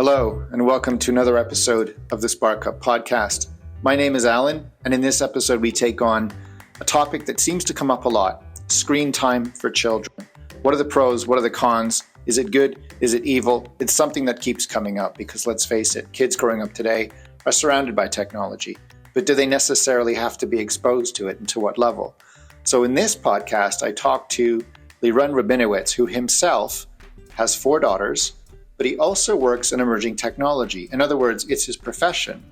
Hello, and welcome to another episode of the Spark Up podcast. My name is Alan, and in this episode we take on a topic that seems to come up a lot: screen time for children. What are the pros? What are the cons? Is it good? Is it evil? It's something that keeps coming up because, let's face it, kids growing up today are surrounded by technology. But do they necessarily have to be exposed to it, and to what level? So in this podcast, I talked to Lirun Rabinowitz, who himself has 4 daughters, but he also works in emerging technology. In other words, it's his profession.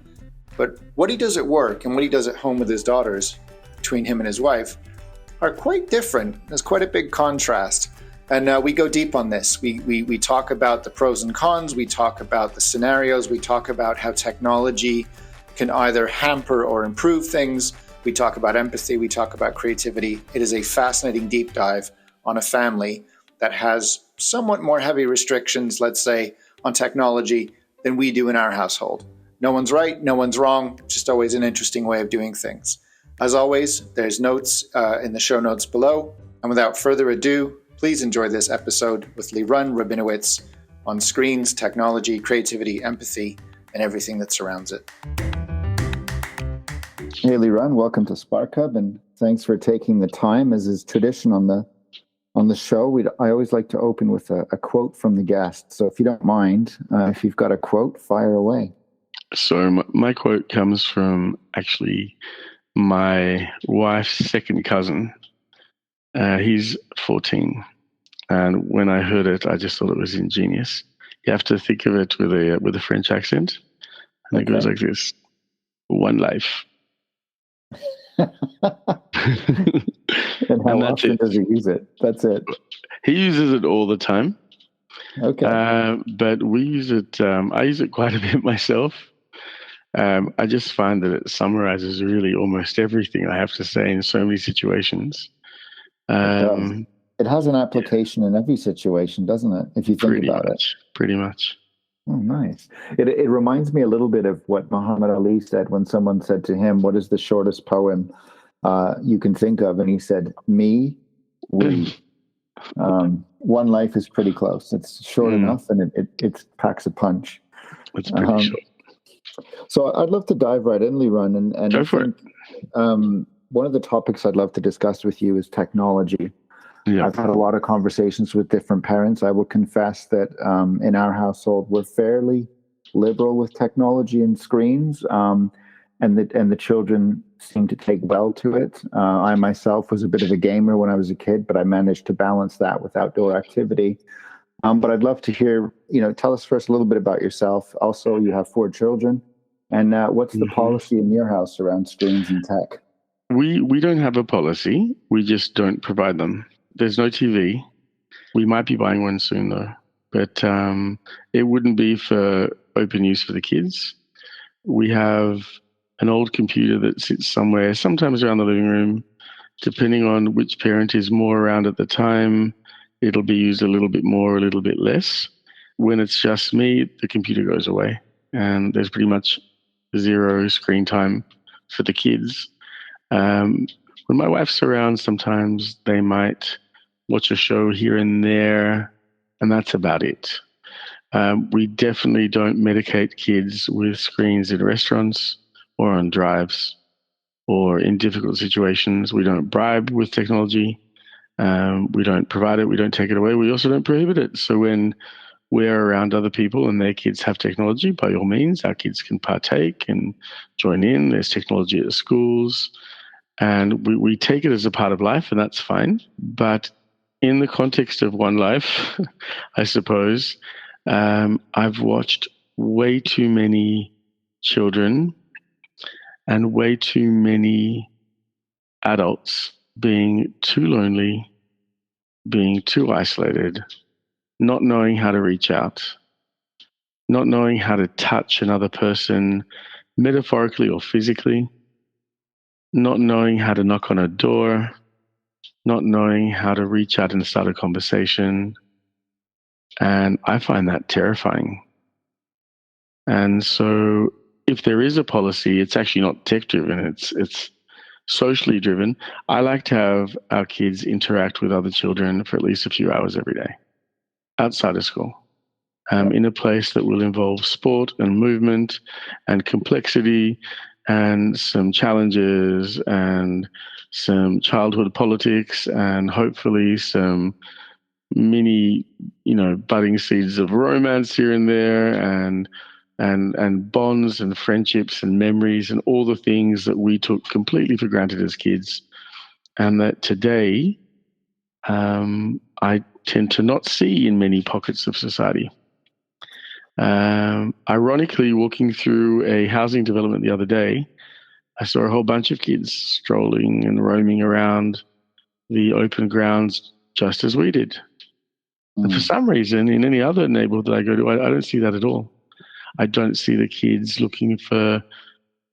But what he does at work and what he does at home with his daughters, between him and his wife, are quite different. There's quite a big contrast. And we go deep on this. We talk about the pros and cons. We talk about the scenarios. We talk about how technology can either hamper or improve things. We talk about empathy. We talk about creativity. It is a fascinating deep dive on a family that has somewhat more heavy restrictions, let's say, on technology than we do in our household. No one's right, no one's wrong, just always an interesting way of doing things. As always, there's notes in the show notes below. And without further ado, please enjoy this episode with Lirun Rabinowitz on screens, technology, creativity, empathy, and everything that surrounds it. Hey, Lirun, welcome to Spark Hub, and thanks for taking the time. As is tradition on the show, I always like to open with a quote from the guest. So if you don't mind, if you've got a quote, fire away. So my quote comes from actually my wife's second cousin. He's 14. And when I heard it, I just thought it was ingenious. You have to think of it with a French accent. And it goes like this: one life. And how often does he use it? That's it. He uses it all the time. Okay. But we use it, I use it quite a bit myself. I just find that it summarizes really almost everything I have to say in so many situations. It has an application in every situation, doesn't it? If you think about it. Pretty much. Oh, nice. It reminds me a little bit of what Muhammad Ali said when someone said to him, "What is the shortest poem you can think of?" And he said, "Me, we." One life is pretty close. It's short enough, and it packs a punch. It's pretty short. So I'd love to dive right in, Lirun, and Go for it. One of the topics I'd love to discuss with you is technology. Yeah. I've had a lot of conversations with different parents. I will confess that in our household, we're fairly liberal with technology and screens, and the children seem to take well to it. I myself was a bit of a gamer when I was a kid, but I managed to balance that with outdoor activity. But I'd love to hear, tell us first a little bit about yourself. Also, you have 4 children, and what's the policy in your house around screens and tech? We don't have a policy. We just don't provide them. There's no TV. We might be buying one soon, though. But it wouldn't be for open use for the kids. We have an old computer that sits somewhere, sometimes around the living room. Depending on which parent is more around at the time, it'll be used a little bit more, a little bit less. When it's just me, the computer goes away. And there's pretty much 0 screen time for the kids. When my wife's around, sometimes they might watch a show here and there, and that's about it. We definitely don't medicate kids with screens in restaurants or on drives or in difficult situations. We don't bribe with technology. We don't provide it. We don't take it away. We also don't prohibit it. So when we're around other people and their kids have technology, by all means, our kids can partake and join in. There's technology at the schools. And we take it as a part of life, and that's fine. But in the context of one life, I suppose, I've watched way too many children and way too many adults being too lonely, being too isolated, not knowing how to reach out, not knowing how to touch another person metaphorically or physically, not knowing how to knock on a door, not knowing how to reach out and start a conversation. And I find that terrifying. And so if there is a policy, it's actually not tech-driven, it's socially driven. I like to have our kids interact with other children for at least a few hours every day outside of school. in a place that will involve sport and movement and complexity and some challenges and some childhood politics and hopefully some mini, budding seeds of romance here and there and bonds and friendships and memories and all the things that we took completely for granted as kids, and that today I tend to not see in many pockets of society. Ironically, walking through a housing development the other day, I saw a whole bunch of kids strolling and roaming around the open grounds just as we did. And for some reason, in any other neighborhood that I go to, I don't see that at all. I don't see the kids looking for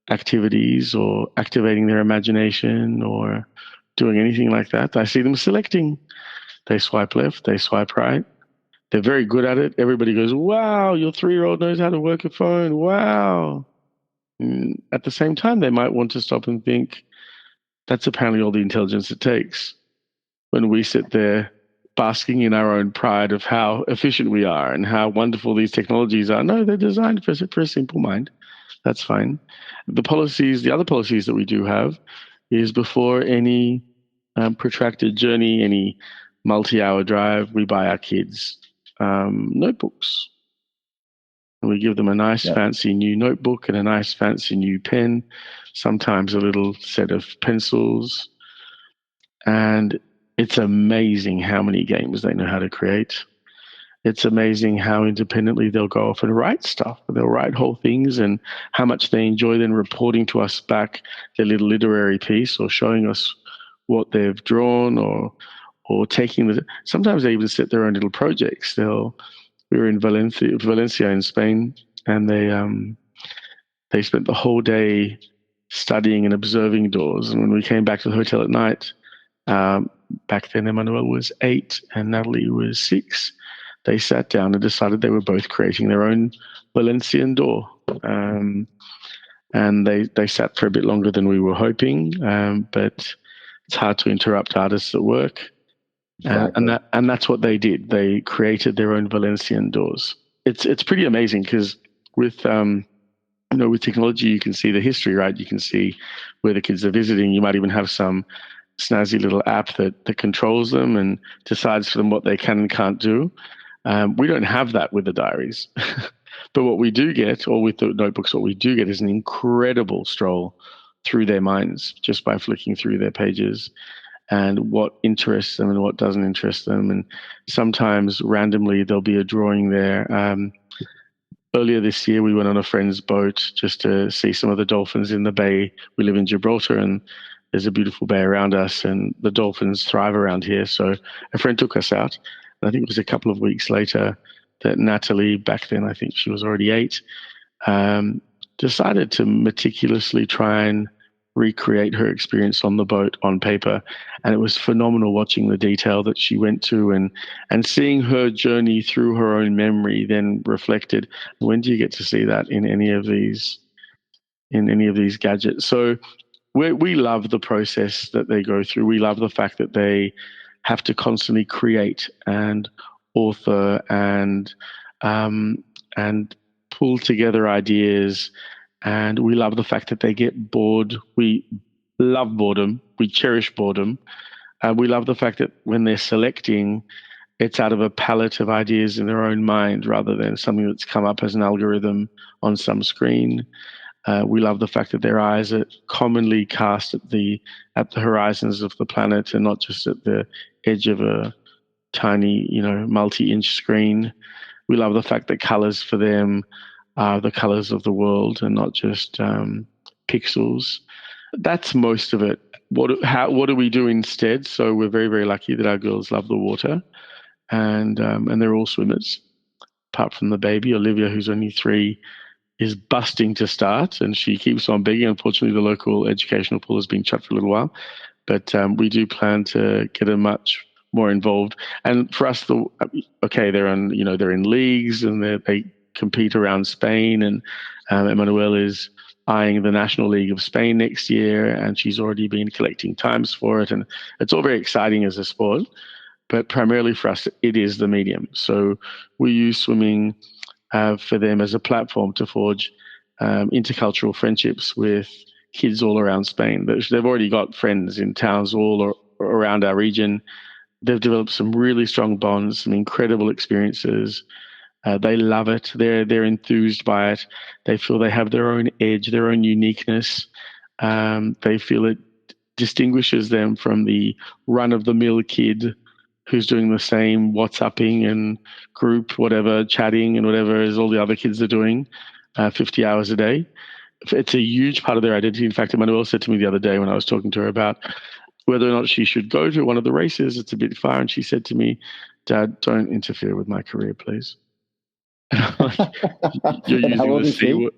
activities or activating their imagination or doing anything like that. I see them selecting. They swipe left, they swipe right. They're very good at it. Everybody goes, wow, your 3-year-old knows how to work a phone. Wow. And at the same time, they might want to stop and think, that's apparently all the intelligence it takes. When we sit there basking in our own pride of how efficient we are and how wonderful these technologies are. No, they're designed for a simple mind. That's fine. The other policies that we do have is before any protracted journey, any multi-hour drive, we buy our kids notebooks. And we give them a nice fancy new notebook and a nice fancy new pen, sometimes a little set of pencils. And it's amazing how many games they know how to create. It's amazing how independently they'll go off and write stuff. They'll write whole things, and how much they enjoy then reporting to us back their little literary piece or showing us what they've drawn or sometimes they even set their own little projects. We were in Valencia in Spain, and they spent the whole day studying and observing doors. And when we came back to the hotel at night, back then Emmanuel was 8 and Natalie was 6. They sat down and decided they were both creating their own Valencian door. And they sat for a bit longer than we were hoping, but it's hard to interrupt artists at work. Exactly. And that's what they did. They created their own Valencian doors. It's pretty amazing because with technology, you can see the history, right? You can see where the kids are visiting. You might even have some snazzy little app that controls them and decides for them what they can and can't do. We don't have that with the diaries. But what we do get, or with the notebooks, what we do get is an incredible stroll through their minds just by flicking through their pages and what interests them and what doesn't interest them. And sometimes randomly there'll be a drawing there. Earlier this year, we went on a friend's boat just to see some of the dolphins in the bay. We live in Gibraltar, and there's a beautiful bay around us, and the dolphins thrive around here. So a friend took us out. And I think it was a couple of weeks later that Natalie, back then I think she was already 8, decided to meticulously try and recreate her experience on the boat on paper. And it was phenomenal watching the detail that she went to and seeing her journey through her own memory then reflected. When do you get to see that in any of these gadgets? So we love the process that they go through. We love the fact that they have to constantly create and author and pull together ideas. And we love the fact that they get bored. We love boredom. We cherish boredom. We love the fact that when they're selecting, it's out of a palette of ideas in their own mind rather than something that's come up as an algorithm on some screen. We love the fact that their eyes are commonly cast at the horizons of the planet and not just at the edge of a tiny, multi-inch screen. We love the fact that colors for them are the colors of the world and not just pixels. That's most of it. What do we do instead? So we're very, very lucky that our girls love the water, and they're all swimmers, apart from the baby Olivia, who's only 3. Is busting to start, and she keeps on begging. Unfortunately, the local educational pool has been shut for a little while, but we do plan to get her much more involved. And for us, they're in leagues and they compete around Spain, and Emmanuel is eyeing the National League of Spain next year, and she's already been collecting times for it, and it's all very exciting as a sport. but primarily for us, it is the medium. So we use swimming for them as a platform to forge intercultural friendships with kids all around Spain. They've already got friends in towns all around our region. They've developed some really strong bonds, some incredible experiences. They love it. They're enthused by it. They feel they have their own edge, their own uniqueness. They feel it distinguishes them from the run-of-the-mill kid who's doing the same WhatsApping and group whatever, chatting and whatever as all the other kids are doing, 50 hours a day. It's a huge part of their identity. In fact, Emmanuel said to me the other day when I was talking to her about whether or not she should go to one of the races. It's a bit far. And she said to me, "Dad, don't interfere with my career, please." You're using the C word.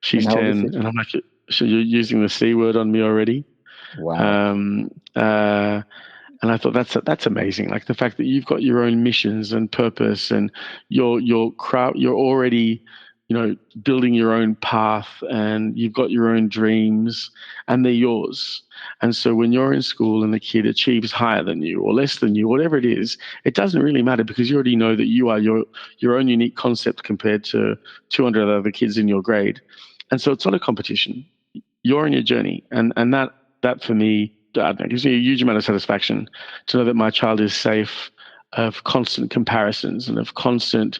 She's 10. And I'm like, so you're using the C word on me already? Wow. And I thought that's amazing. Like the fact that you've got your own missions and purpose, and you're already, building your own path, and you've got your own dreams, and they're yours. And so when you're in school and the kid achieves higher than you or less than you, whatever it is, it doesn't really matter because you already know that you are your own unique concept compared to 200 other kids in your grade. And so it's not a competition. You're on your journey, and that for me, it gives me a huge amount of satisfaction to know that my child is safe of constant comparisons and of constant.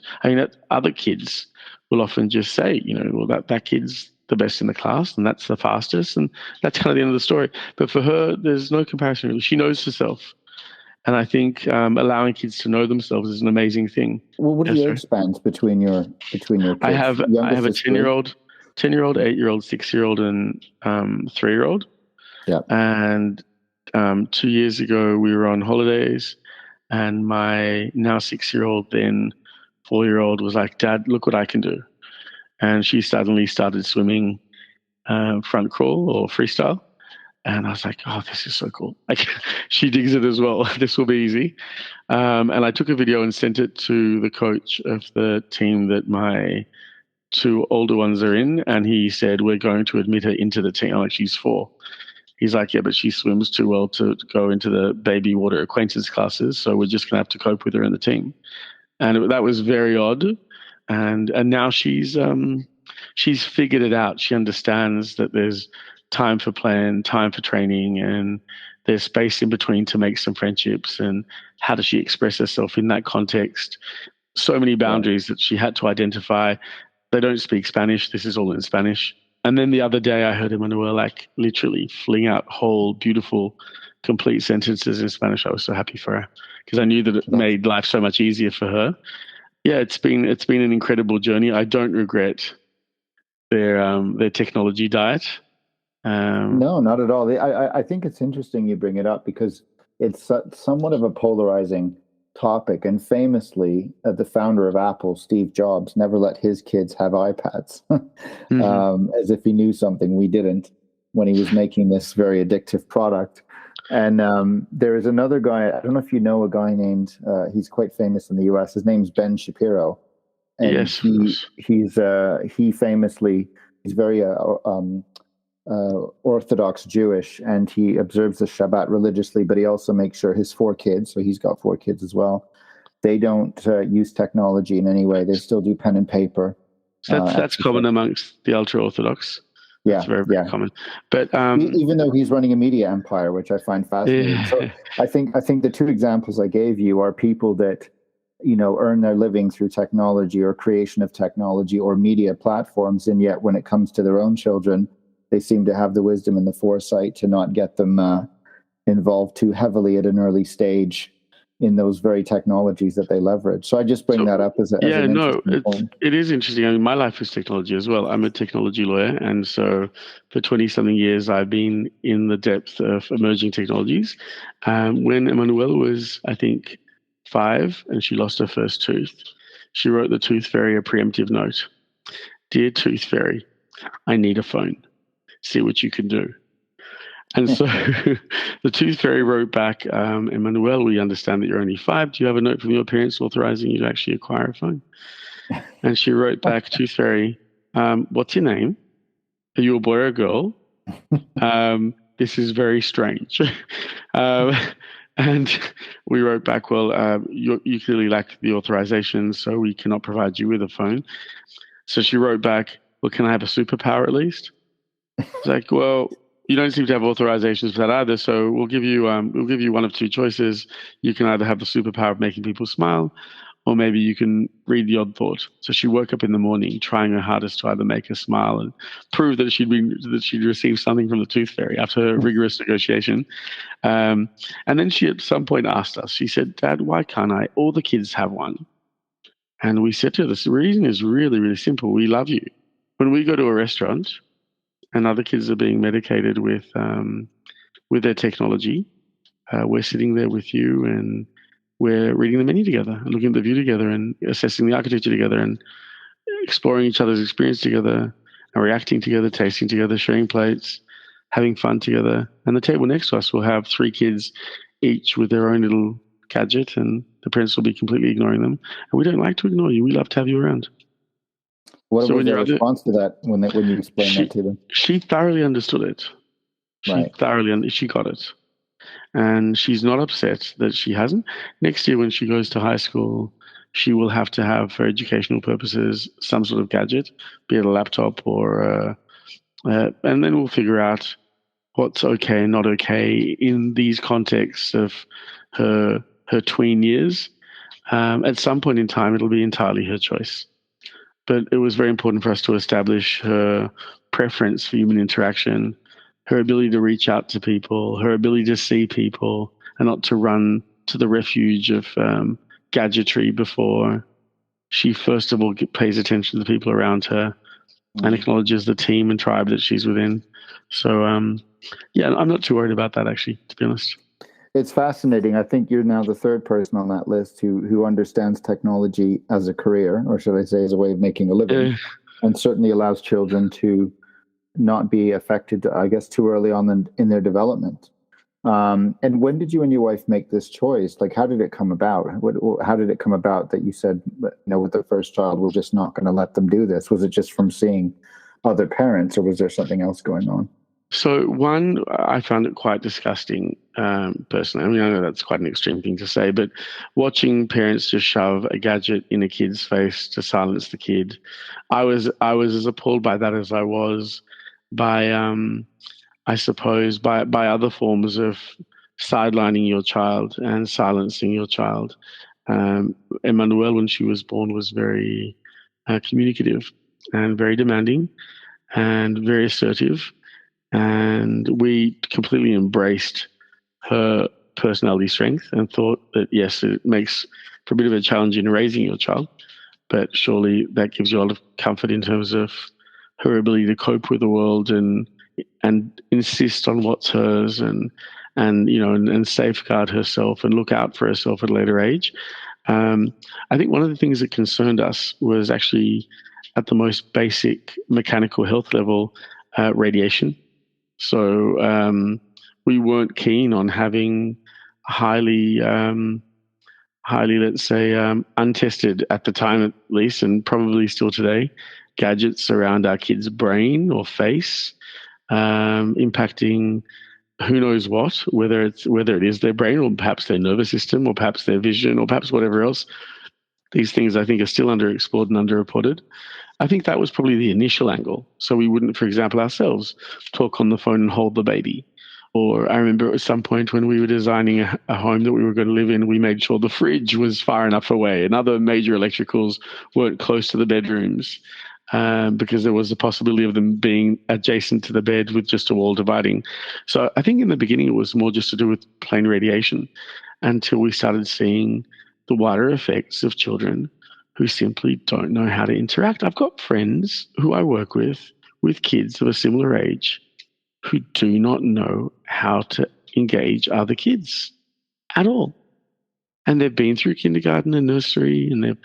Other kids will often just say, well, that kid's the best in the class and that's the fastest, and that's kind of the end of the story. But for her, there's no comparison really. She knows herself, and I think allowing kids to know themselves is an amazing thing. Well, what are the age spans between your kids? I have a 10-year-old, 8-year-old, 6-year-old, and 3-year-old. Yeah. And 2 years ago, we were on holidays, and my now 6-year-old, then 4-year-old, was like, "Dad, look what I can do." And she suddenly started swimming front crawl or freestyle. And I was like, "Oh, this is so cool." Like, she digs it as well. This will be easy. And I took a video and sent it to the coach of the team that my 2 older ones are in. And he said, "We're going to admit her into the team." I'm like, "She's 4. He's like, "Yeah, but she swims too well to go into the baby water acquaintance classes. So we're just going to have to cope with her in the team." And that was very odd. And now she's figured it out. She understands that there's time for plan, time for training, and there's space in between to make some friendships. And how does she express herself in that context? So many boundaries that she had to identify. They don't speak Spanish. This is all in Spanish. And then the other day I heard Emmanuel like literally fling out whole beautiful, complete sentences in Spanish. I was so happy for her because I knew that it made life so much easier for her. Yeah, it's been an incredible journey. I don't regret their technology diet. No, not at all. I think it's interesting you bring it up because it's somewhat of a polarizing topic. And famously, the founder of Apple, Steve Jobs, never let his kids have iPads, as if he knew something we didn't when he was making this very addictive product. And there is another guy, I don't know if you know a guy named, he's quite famous in the US. His name's Ben Shapiro. And yes. He famously, he's very Orthodox Jewish, and he observes the Shabbat religiously, but he also makes sure his 4 kids, so he's got 4 kids as well, they don't use technology in any way. They still do pen and paper. So that's common amongst the ultra-Orthodox. Yeah, it's very, very common. But even though he's running a media empire, which I find fascinating. Yeah. So I think the 2 examples I gave you are people that earn their living through technology or creation of technology or media platforms, and yet when it comes to their own children, they seem to have the wisdom and the foresight to not get them involved too heavily at an early stage in those very technologies that they leverage. So I just bring that up as an interesting point. It is interesting. I mean, my life is technology as well. I'm a technology lawyer, and so for 20-something years, I've been in the depth of emerging technologies. When Emmanuel was, I think, 5, and she lost her first tooth, she wrote the Tooth Fairy a preemptive note. "Dear Tooth Fairy, I need a phone. See what you can do." And so the Tooth Fairy wrote back, "Emmanuel, we understand that you're only 5. Do you have a note from your parents authorizing you to actually acquire a phone?" And she wrote back, "Tooth Fairy, what's your name? Are you a boy or a girl? This is very strange." And we wrote back, well, you clearly lack the authorization, so we cannot provide you with a phone. So she wrote back, well, can I have a superpower at least? It's like, well, you don't seem to have authorizations for that either, so we'll give you one of two choices. You can either have the superpower of making people smile, or maybe you can read the odd thought. So she woke up in the morning trying her hardest to either make her smile and prove that she'd received something from the tooth fairy after a rigorous negotiation. And then she at some point asked us, she said, Dad, why can't I? All the kids have one. And we said to her, the reason is really, really simple. We love you. When we go to a restaurant and other kids are being medicated with their technology, we're sitting there with you and we're reading the menu together and looking at the view together and assessing the architecture together and exploring each other's experience together and reacting together, tasting together, sharing plates, having fun together. And the table next to us will have 3 kids each with their own little gadget, and the parents will be completely ignoring them. And we don't like to ignore you. We love to have you around. What was their response to that when you explained that to them? She thoroughly understood it. She got it. And she's not upset that she hasn't. Next year, when she goes to high school, she will have to have, for educational purposes, some sort of gadget, be it a laptop or, and then we'll figure out what's okay and not okay in these contexts of her tween years. At some point in time, it'll be entirely her choice. But it was very important for us to establish her preference for human interaction, her ability to reach out to people, her ability to see people, and not to run to the refuge of gadgetry before she first of all pays attention to the people around her and acknowledges the team and tribe that she's within. So, I'm not too worried about that, actually, to be honest. It's fascinating. I think you're now the third person on that list who understands technology as a career, or should I say as a way of making a living, and certainly allows children to not be affected, I guess, too early on in their development. And when did you and your wife make this choice? Like, how did it come about? How did it come about that you said, with the first child, we're just not going to let them do this? Was it just from seeing other parents, or was there something else going on? So one, I found it quite disgusting, personally. I mean, I know that's quite an extreme thing to say, but watching parents just shove a gadget in a kid's face to silence the kid, I was as appalled by that as I was by, I suppose, by other forms of sidelining your child and silencing your child. Emmanuelle, when she was born, was very communicative and very demanding and very assertive. And we completely embraced her personality strength and thought that, yes, it makes for a bit of a challenge in raising your child, but surely that gives you a lot of comfort in terms of her ability to cope with the world and insist on what's hers and safeguard herself and look out for herself at a later age. I think one of the things that concerned us was actually at the most basic mechanical health level, radiation. So we weren't keen on having highly, let's say, untested at the time at least, and probably still today, gadgets around our kids' brain or face, impacting who knows what, whether it is their brain or perhaps their nervous system or perhaps their vision or perhaps whatever else. These things, I think, are still underexplored and underreported. I think that was probably the initial angle. So we wouldn't, for example, ourselves talk on the phone and hold the baby. Or I remember at some point when we were designing a home that we were going to live in, we made sure the fridge was far enough away and other major electricals weren't close to the bedrooms, because there was a possibility of them being adjacent to the bed with just a wall dividing. So I think in the beginning it was more just to do with plain radiation until we started seeing the wider effects of children who simply don't know how to interact. I've got friends who I work with kids of a similar age who do not know how to engage other kids at all. And they've been through kindergarten and nursery, and they've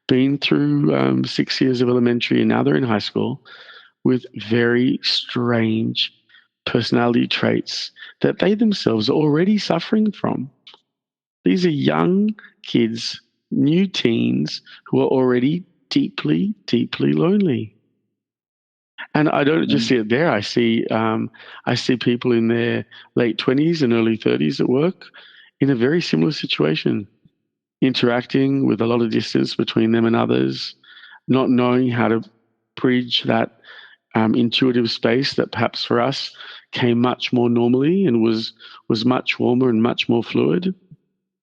been through 6 years of elementary, and now they're in high school with very strange personality traits that they themselves are already suffering from. These are young kids, new teens who are already deeply, deeply lonely. And I don't just see it there. I see people in their late 20s and early 30s at work in a very similar situation, interacting with a lot of distance between them and others, not knowing how to bridge that intuitive space that perhaps for us came much more normally and was much warmer and much more fluid.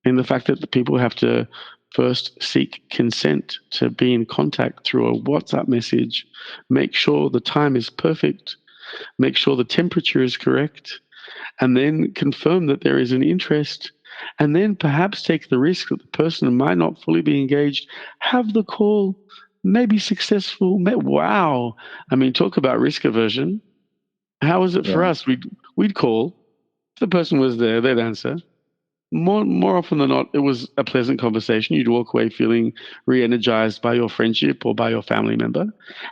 And the fact that the people have to first seek consent to be in contact through a WhatsApp message, make sure the time is perfect, make sure the temperature is correct, and then confirm that there is an interest, and then perhaps take the risk that the person might not fully be engaged, have the call, maybe successful. Wow. I mean, talk about risk aversion. How was it for us? We'd call. If the person was there, they'd answer. More often than not, it was a pleasant conversation. You'd walk away feeling re-energized by your friendship or by your family member.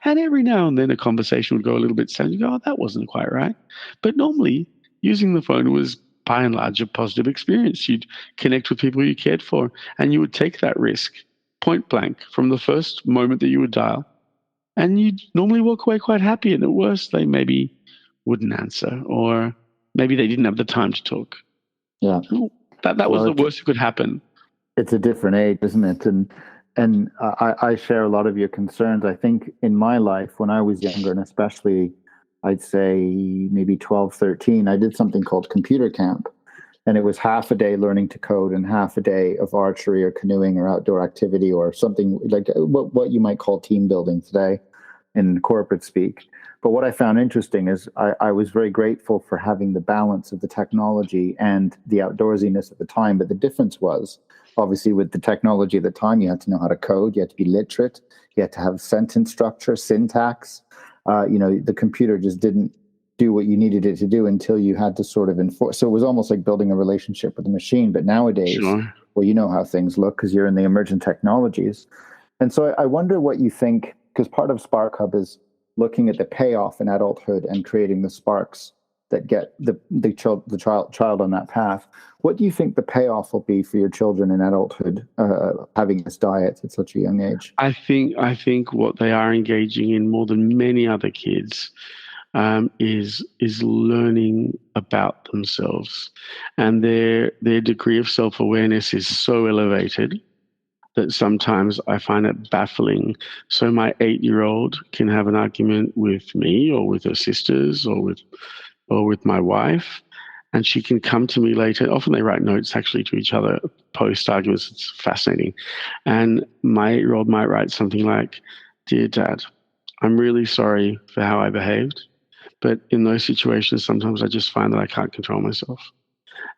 And every now and then a conversation would go a little bit sad. You go, oh, that wasn't quite right. But normally, using the phone was by and large a positive experience. You'd connect with people you cared for, and you would take that risk point blank from the first moment that you would dial. And you'd normally walk away quite happy. And at worst, they maybe wouldn't answer, or maybe they didn't have the time to talk. Yeah. That was the worst that could happen. It's a different age, isn't it? And I share a lot of your concerns. I think in my life, when I was younger, and especially I'd say maybe 12, 13, I did something called computer camp. And it was half a day learning to code and half a day of archery or canoeing or outdoor activity or something like what you might call team building today in corporate speak. But what I found interesting is I was very grateful for having the balance of the technology and the outdoorsiness at the time. But the difference was, obviously, with the technology at the time, you had to know how to code, you had to be literate, you had to have sentence structure, syntax. The computer just didn't do what you needed it to do until you had to sort of enforce. So it was almost like building a relationship with the machine. But nowadays, well, you know how things look because you're in the emergent technologies. And so I wonder what you think, because part of Spark Hub is looking at the payoff in adulthood and creating the sparks that get the child on that path. What do you think the payoff will be for your children in adulthood, having this diet at such a young age? I think what they are engaging in more than many other kids is learning about themselves, and their degree of self-awareness is so elevated that sometimes I find it baffling. So my 8-year-old can have an argument with me or with her sisters or with my wife, and she can come to me later. Often they write notes actually to each other post arguments. It's fascinating. And my 8-year-old might write something like, "Dear Dad, I'm really sorry for how I behaved, but in those situations, sometimes I just find that I can't control myself.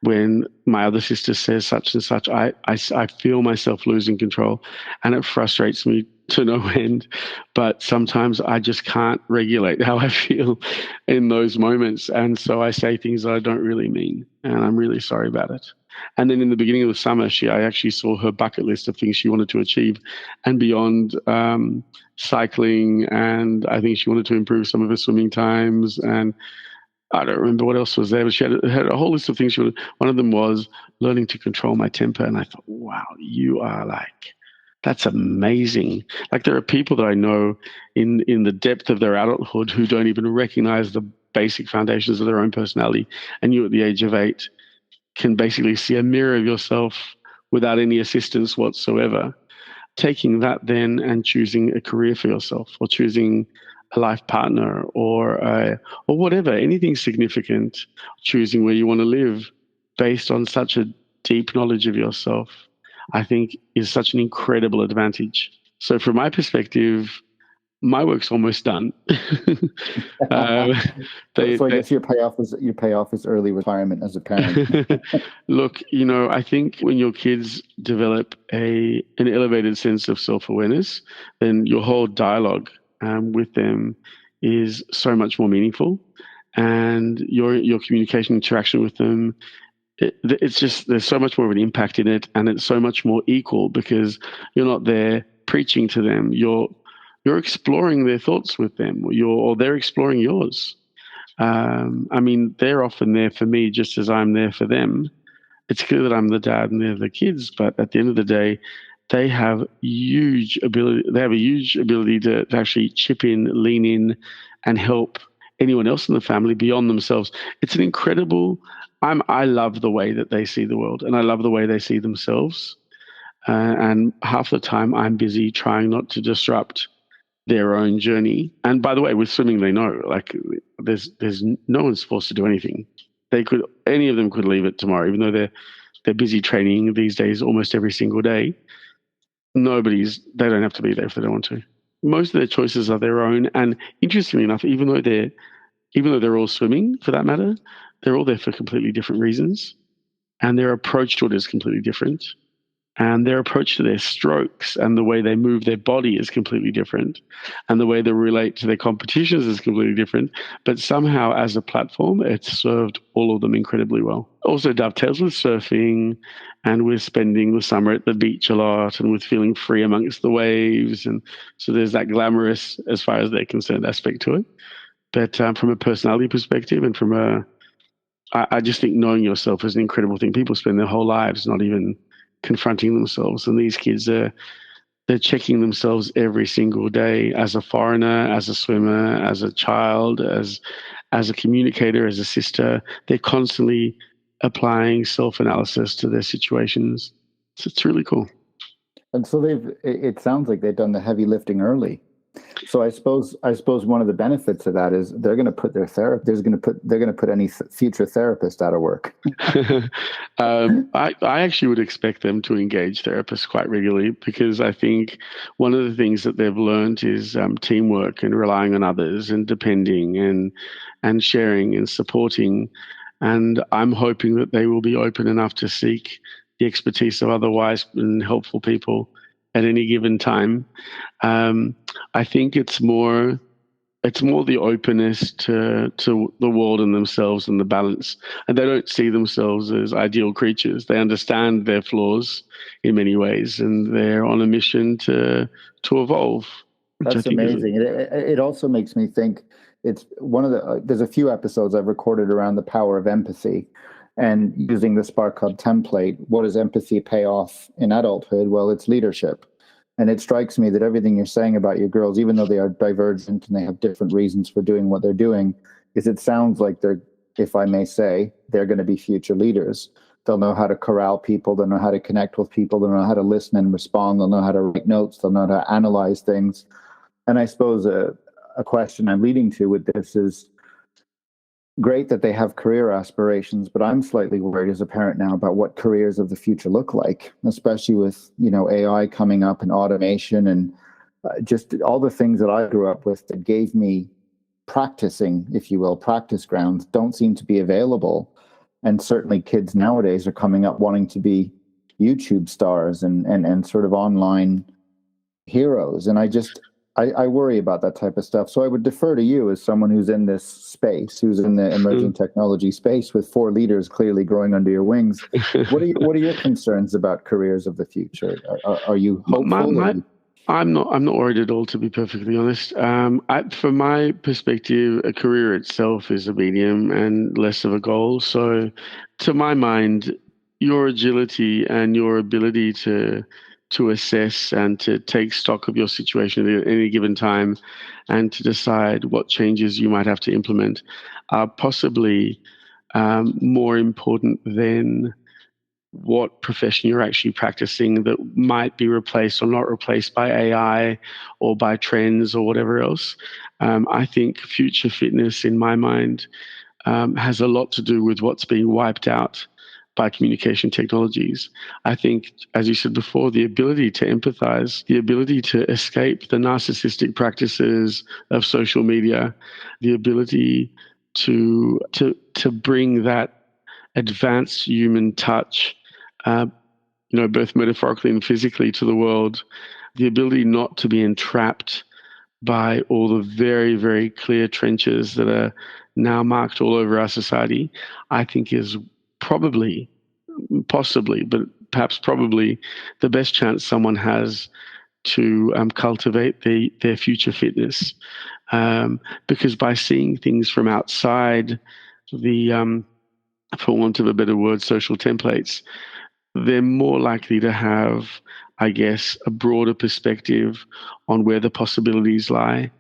When my other sister says such and such, I feel myself losing control, and it frustrates me to no end. But sometimes I just can't regulate how I feel in those moments. And so I say things that I don't really mean, and I'm really sorry about it." And then in the beginning of the summer, I actually saw her bucket list of things she wanted to achieve, and beyond cycling, and I think she wanted to improve some of her swimming times, and I don't remember what else was there, but she had a whole list of things. One of them was learning to control my temper. And I thought, wow, you are that's amazing. Like, there are people that I know in the depth of their adulthood who don't even recognize the basic foundations of their own personality. And you at the age of 8 can basically see a mirror of yourself without any assistance whatsoever. Taking that then and choosing a career for yourself, or choosing a life partner, or whatever, anything significant, choosing where you want to live based on such a deep knowledge of yourself, I think is such an incredible advantage. So from my perspective, my work's almost done. So I guess your payoff is early retirement as a parent. Look, I think when your kids develop an elevated sense of self-awareness, then your whole dialogue with them is so much more meaningful, and your communication interaction with them, it's just, there's so much more of an impact in it, and it's so much more equal because you're not there preaching to them. You're exploring their thoughts with them, or they're exploring yours. I mean, they're often there for me just as I'm there for them. It's clear that I'm the dad and they're the kids, but at the end of the day, they have a huge ability to actually chip in, lean in, and help anyone else in the family beyond themselves. It's an incredible I love the way that they see the world, and I love the way they see themselves. And half the time, I'm busy trying not to disrupt their own journey. And by the way, with swimming, they know, like, there's no one's forced to do anything. Any of them could leave it tomorrow, even though they're busy training these days almost every single day. They don't have to be there if they don't want to. Most of their choices are their own. And interestingly enough, even though they're all swimming for that matter, they're all there for completely different reasons. And their approach to it is completely different. And their approach to their strokes and the way they move their body is completely different. And the way they relate to their competitions is completely different. But somehow, as a platform, it's served all of them incredibly well. Also dovetails with surfing, and with spending the summer at the beach a lot, and with feeling free amongst the waves. And so there's that glamorous, as far as they're concerned, aspect to it. But from a personality perspective, and I just think knowing yourself is an incredible thing. People spend their whole lives not even confronting themselves, and these kids they're checking themselves every single day, as a foreigner, as a swimmer, as a child, as a communicator, as a sister. They're constantly applying self-analysis to their situations. So it's really cool. And so it sounds like they've done the heavy lifting early. So I suppose one of the benefits of that is they're going to put they're going to put any future therapist out of work. I actually would expect them to engage therapists quite regularly, because I think one of the things that they've learned is teamwork and relying on others and depending and sharing and supporting. And I'm hoping that they will be open enough to seek the expertise of other wise and helpful people at any given time. I think it's more the openness to the world and themselves, and the balance. And they don't see themselves as ideal creatures. They understand their flaws in many ways, and they're on a mission to evolve. That's amazing. It also makes me think, it's one of there's a few episodes I've recorded around the power of empathy. And using the Spark Hub template, what does empathy pay off in adulthood? Well, it's leadership. And it strikes me that everything you're saying about your girls, even though they are divergent and they have different reasons for doing what they're doing, it sounds like they're, if I may say, they're going to be future leaders. They'll know how to corral people. They'll know how to connect with people. They'll know how to listen and respond. They'll know how to write notes. They'll know how to analyze things. And I suppose a question I'm leading to with this is, great that they have career aspirations, but I'm slightly worried as a parent now about what careers of the future look like, especially with, AI coming up and automation and just all the things that I grew up with that gave me practicing, if you will, practice grounds don't seem to be available. And certainly kids nowadays are coming up wanting to be YouTube stars and sort of online heroes. And I worry about that type of stuff. So I would defer to you as someone who's in this space, who's in the emerging technology space with 4 leaders clearly growing under your wings. What are your concerns about careers of the future? Are you hopeful? I'm not worried at all, to be perfectly honest. From my perspective, a career itself is a medium and less of a goal. So to my mind, your agility and your ability to assess and to take stock of your situation at any given time and to decide what changes you might have to implement are possibly more important than what profession you're actually practicing that might be replaced or not replaced by AI or by trends or whatever else. I think future fitness, in my mind, has a lot to do with what's being wiped out by communication technologies. I think, as you said before, the ability to empathize, the ability to escape the narcissistic practices of social media, the ability to bring that advanced human touch, both metaphorically and physically, to the world, the ability not to be entrapped by all the very, very clear trenches that are now marked all over our society, I think is possibly, but perhaps probably the best chance someone has to cultivate their future fitness. Because by seeing things from outside the, for want of a better word, social templates, they're more likely to have, I guess, a broader perspective on where the possibilities lie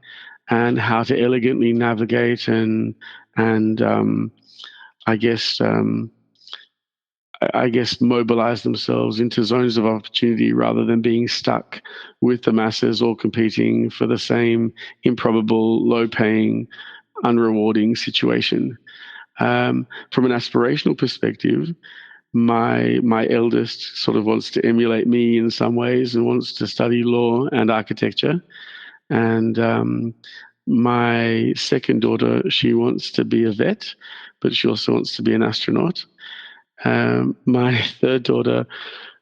and how to elegantly navigate and I guess, mobilize themselves into zones of opportunity rather than being stuck with the masses or competing for the same improbable, low-paying, unrewarding situation. From an aspirational perspective, my eldest sort of wants to emulate me in some ways and wants to study law and architecture. And my second daughter, she wants to be a vet, but she also wants to be an astronaut. My third daughter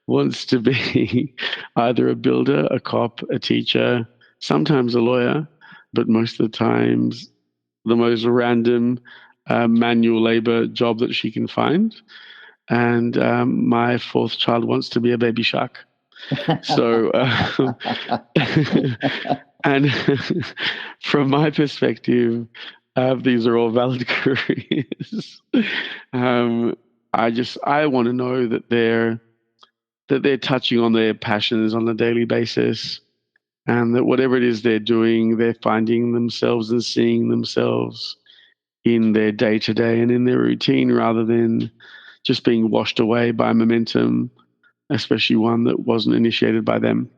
wants to be either a builder, a cop, a teacher, sometimes a lawyer, but most of the times the most random manual labor job that she can find. And my fourth child wants to be a baby shark. So, and from my perspective, these are all valid careers. I want to know that they're touching on their passions on a daily basis, and that whatever it is they're doing, they're finding themselves and seeing themselves in their day-to-day and in their routine, rather than just being washed away by momentum, especially one that wasn't initiated by them.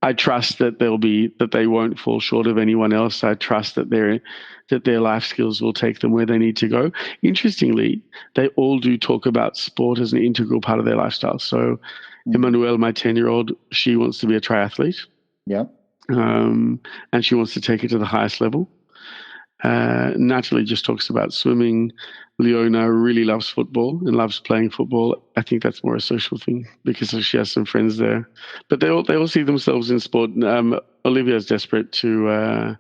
I trust that they won't fall short of anyone else. I trust that their life skills will take them where they need to go. Interestingly, they all do talk about sport as an integral part of their lifestyle. So Emmanuelle, my 10-year-old, she wants to be a triathlete. Yeah. And she wants to take it to the highest level. Natalie just talks about swimming. Leona really loves football and loves playing football. I think that's more a social thing because she has some friends there. But they all see themselves in sport. Olivia's desperate to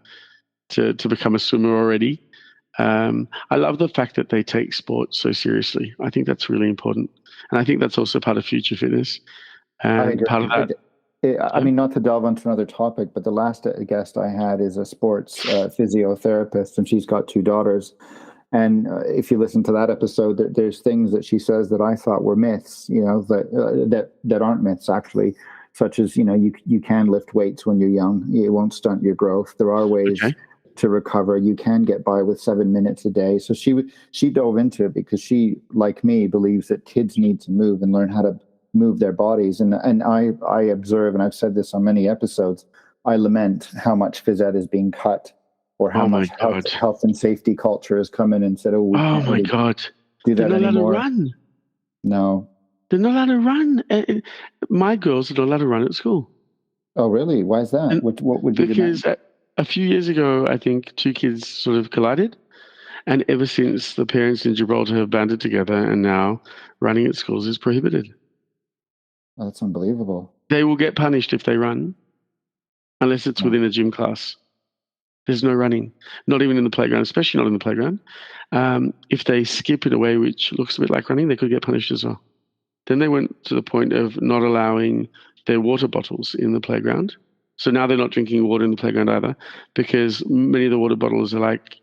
become a swimmer already. I love the fact that they take sport so seriously. I think that's really important, and I think that's also part of future fitness. And part of that. I mean, not to delve onto another topic, but the last guest I had is a sports physiotherapist, and she's got 2 daughters. And if you listen to that episode, there's things that she says that I thought were myths, that aren't myths actually, such as, you can lift weights when you're young. It won't stunt your growth. There are ways to recover. You can get by with 7 minutes a day. So she dove into it because she, like me, believes that kids need to move and learn how to move their bodies. And I observe, and I've said this on many episodes, I lament how much phys ed is being cut, or how much health and safety culture has come in and said, we can't really do that anymore. They're not allowed to run. No. They're not allowed to run. My girls are not allowed to run at school. Oh, really? Why is that? And what would be because a few years ago, I think 2 kids sort of collided. And ever since, the parents in Gibraltar have banded together, and now running at schools is prohibited. Oh, that's unbelievable. They will get punished if they run, unless it's within a gym class. There's no running, not even in the playground, especially not in the playground. If they skip in a way which looks a bit like running, they could get punished as well. Then they went to the point of not allowing their water bottles in the playground. So now they're not drinking water in the playground either, because many of the water bottles are like,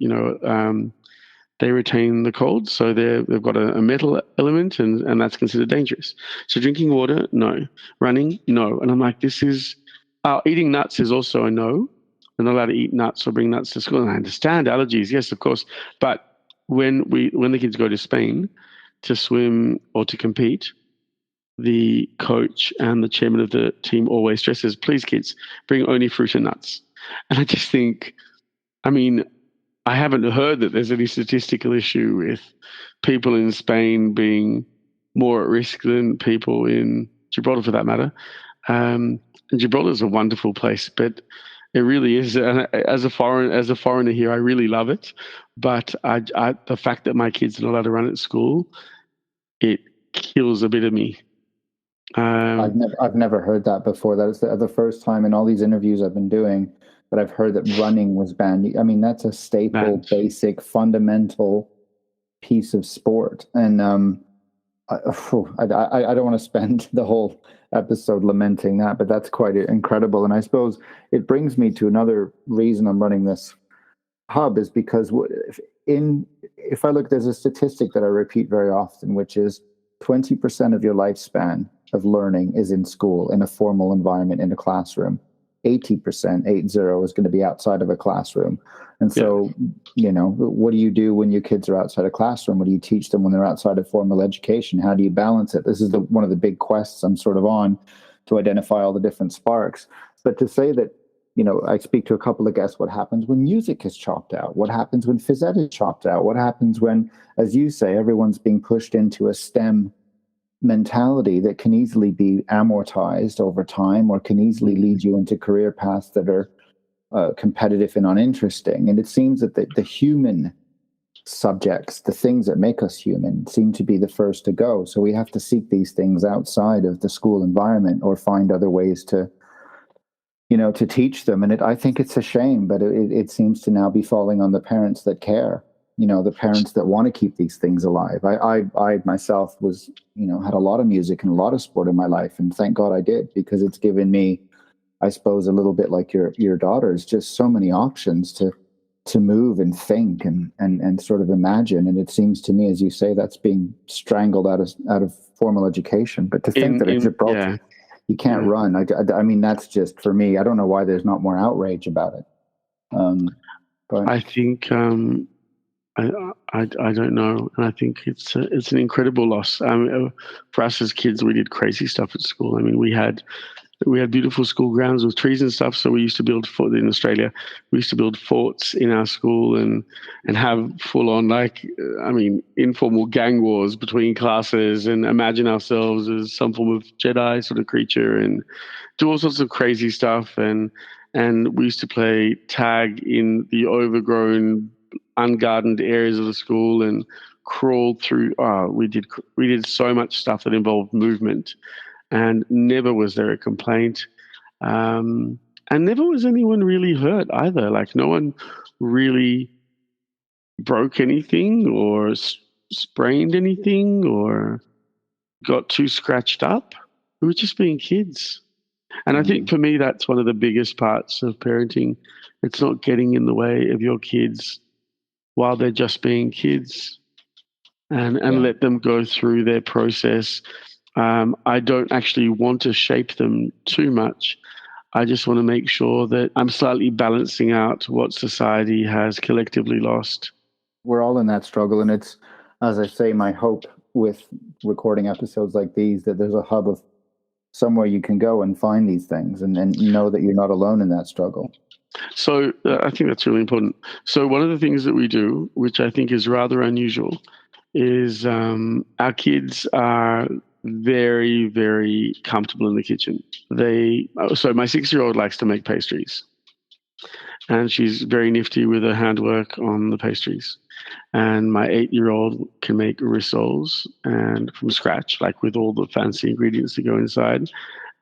they retain the cold, so they've got a metal element, and that's considered dangerous. So drinking water, no. Running, no. And I'm like, this is... eating nuts is also a no. They're not allowed to eat nuts or bring nuts to school. And I understand allergies, yes, of course. But when the kids go to Spain to swim or to compete, the coach and the chairman of the team always stresses, please, kids, bring only fruit and nuts. And I just think, I haven't heard that there's any statistical issue with people in Spain being more at risk than people in Gibraltar, for that matter. And Gibraltar is a wonderful place, but it really is. As a foreigner here, I really love it. But the fact that my kids are not allowed to run at school, it kills a bit of me. I've never heard that before. That is the first time in all these interviews I've been doing that I've heard that running was banned. That's a staple, basic, fundamental piece of sport. And I don't want to spend the whole episode lamenting that, but that's quite incredible. And I suppose it brings me to another reason I'm running this hub, is because if I look, there's a statistic that I repeat very often, which is 20% of your lifespan of learning is in school, in a formal environment, in a classroom. 80%, 80, is going to be outside of a classroom. And so, what do you do when your kids are outside a classroom? What do you teach them when they're outside of formal education? How do you balance it? This is one of the big quests I'm sort of on, to identify all the different sparks. But to say that, I speak to a couple of guests, what happens when music is chopped out? What happens when phys ed is chopped out? What happens when, as you say, everyone's being pushed into a STEM mentality that can easily be amortized over time, or can easily lead you into career paths that are competitive and uninteresting? And it seems that the human subjects, the things that make us human, seem to be the first to go. So we have to seek these things outside of the school environment, or find other ways to teach them. And I think it's a shame, but it seems to now be falling on the parents that care, the parents that want to keep these things alive. I myself was, had a lot of music and a lot of sport in my life, and thank God I did, because it's given me, I suppose, a little bit like your daughters, just so many options to move and think and sort of imagine. And it seems to me, as you say, that's being strangled out of formal education. But to think that in Gibraltar, you can't run. I mean, that's just, for me, I don't know why there's not more outrage about it. But I think I don't know, and I think it's an incredible loss. For us as kids, we did crazy stuff at school. I mean, we had beautiful school grounds with trees and stuff. So we used to build in Australia. We used to build forts in our school and have full on informal gang wars between classes, and imagine ourselves as some form of Jedi sort of creature and do all sorts of crazy stuff. And we used to play tag in the overgrown, ungardened areas of the school and crawled through. We did so much stuff that involved movement. And never was there a complaint. And never was anyone really hurt either. Like, no one really broke anything or sprained anything or got too scratched up. We were just being kids. And I think for me, that's one of the biggest parts of parenting. It's not getting in the way of your kids while they're just being kids, and let them go through their process. I don't actually want to shape them too much. I just want to make sure that I'm slightly balancing out what society has collectively lost. We're all in that struggle. And it's, as I say, my hope with recording episodes like these, that there's a hub of somewhere you can go and find these things and know that you're not alone in that struggle. So I think that's really important. So one of the things that we do, which I think is rather unusual, is our kids are very, very comfortable in the kitchen. So my 6-year-old likes to make pastries, and she's very nifty with her handwork on the pastries. And my 8-year-old can make rissoles and from scratch, like with all the fancy ingredients that go inside.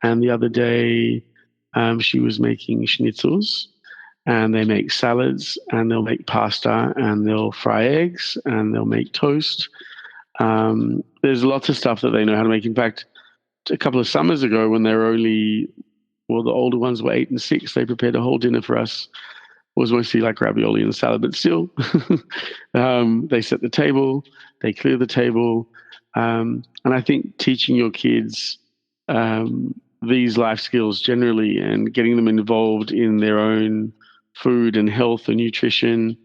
And the other day, she was making schnitzels, and they make salads, and they'll make pasta, and they'll fry eggs, and they'll make toast. There's lots of stuff that they know how to make. In fact, a couple of summers ago, when they were the older ones were 8 and 6, they prepared a whole dinner for us. It was mostly like ravioli and salad, but still, they set the table, they clear the table. And I think teaching your kids these life skills generally and getting them involved in their own food and health and nutrition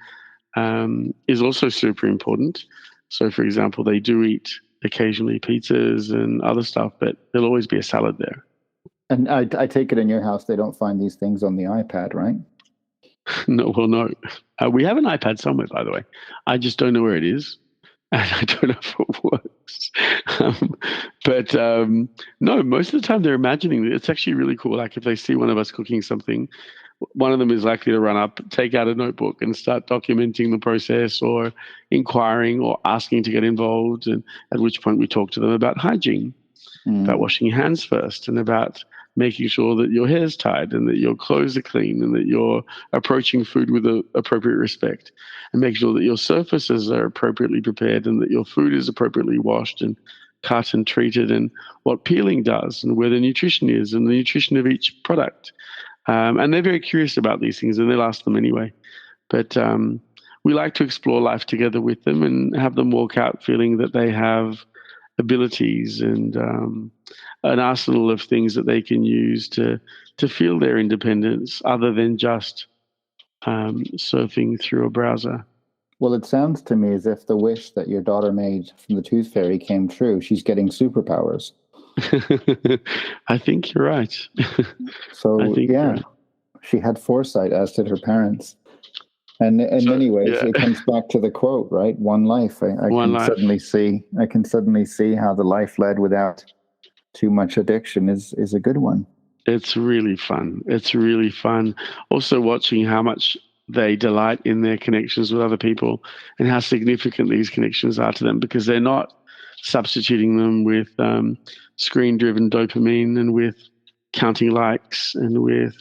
is also super important. So, for example, they do eat occasionally pizzas and other stuff, but there'll always be a salad there. And I take it in your house they don't find these things on the iPad, right? No. We have an iPad somewhere, by the way. I just don't know where it is, and I don't know if it works. But no, most of the time they're imagining it. It's actually really cool. Like if they see one of us cooking something, one of them is likely to run up, take out a notebook and start documenting the process or inquiring or asking to get involved. And at which point we talk to them about hygiene, about washing your hands first, and about making sure that your hair's tied and that your clothes are clean and that you're approaching food with appropriate respect, and make sure that your surfaces are appropriately prepared and that your food is appropriately washed and cut and treated, and what peeling does and where the nutrition is and the nutrition of each product. And they're very curious about these things, and they'll ask them anyway. But we like to explore life together with them and have them walk out feeling that they have abilities and an arsenal of things that they can use to feel their independence other than just surfing through a browser. Well, it sounds to me as if the wish that your daughter made from the Tooth Fairy came true. She's getting superpowers. I think you're right. So, yeah, she had foresight, as did her parents. And in many ways, it comes back to the quote, right? One life. I can suddenly see how the life led without too much addiction is a good one. It's really fun. It's really fun. Also watching how much they delight in their connections with other people and how significant these connections are to them, because they're not substituting them with screen-driven dopamine and with counting likes and with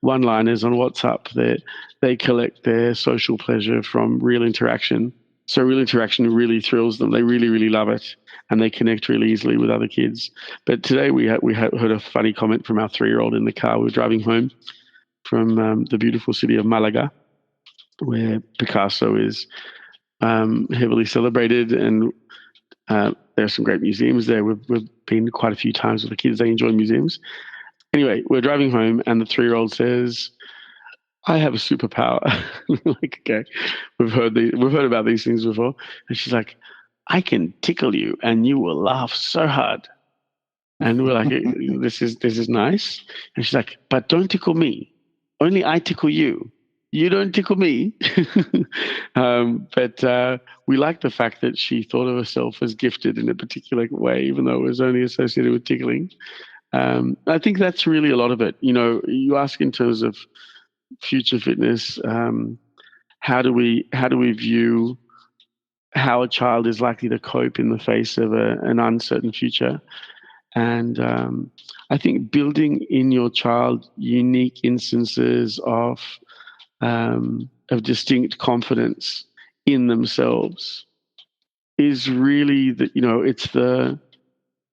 one-liners on WhatsApp. They collect their social pleasure from real interaction. So real interaction really thrills them. They really, really love it, and they connect really easily with other kids. But today we heard a funny comment from our 3-year-old in the car. We were driving home from the beautiful city of Malaga, where Picasso is heavily celebrated, and there are some great museums there. We've been quite a few times with the kids. They enjoy museums. Anyway, we're driving home, and the 3-year-old says, "I have a superpower." Like, okay, we've heard about these things before. And she's like, "I can tickle you, and you will laugh so hard." And we're like, "This is nice." And she's like, "But don't tickle me. Only I tickle you. You don't tickle me." But we like the fact that she thought of herself as gifted in a particular way, even though it was only associated with tickling. I think that's really a lot of it. You ask in terms of future fitness, how do we view how a child is likely to cope in the face of an uncertain future? And I think building in your child unique instances of distinct confidence in themselves is really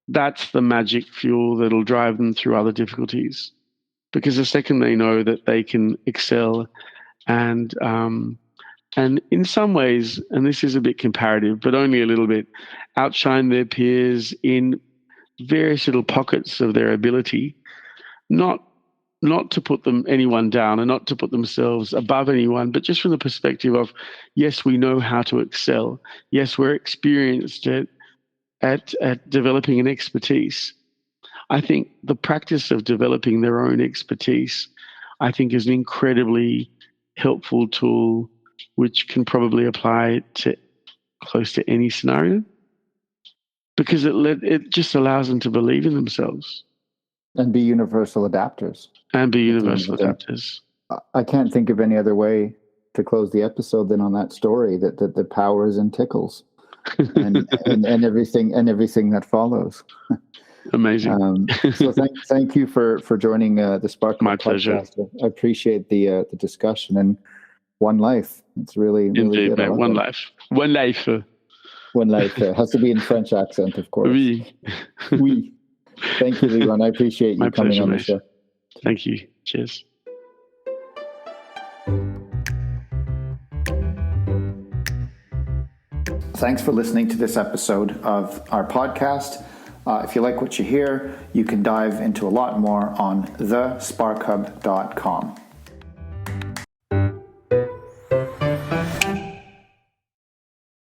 that's the magic fuel that'll drive them through other difficulties. Because the second they know that they can excel and in some ways, and this is a bit comparative, but only a little bit, outshine their peers in various little pockets of their ability, not to put anyone down and not to put themselves above anyone, but just from the perspective of, yes, we know how to excel. Yes, we're experienced at developing an expertise. I think the practice of developing their own expertise, I think, is an incredibly helpful tool which can probably apply to close to any scenario, because it just allows them to believe in themselves. And be universal adapters. I can't think of any other way to close the episode than on that story, that the power is in tickles and everything that follows. Amazing. So thank you for joining the Spark. My podcast. pleasure. I appreciate the discussion, and one life. It's really indeed, good. Mate, one life. One life. One life. Has to be in French accent, of course. Oui. Oui. Thank you, Lirun. I appreciate you coming on the show. Thank you. Cheers. Thanks for listening to this episode of our podcast. If you like what you hear, you can dive into a lot more on thesparkhub.com.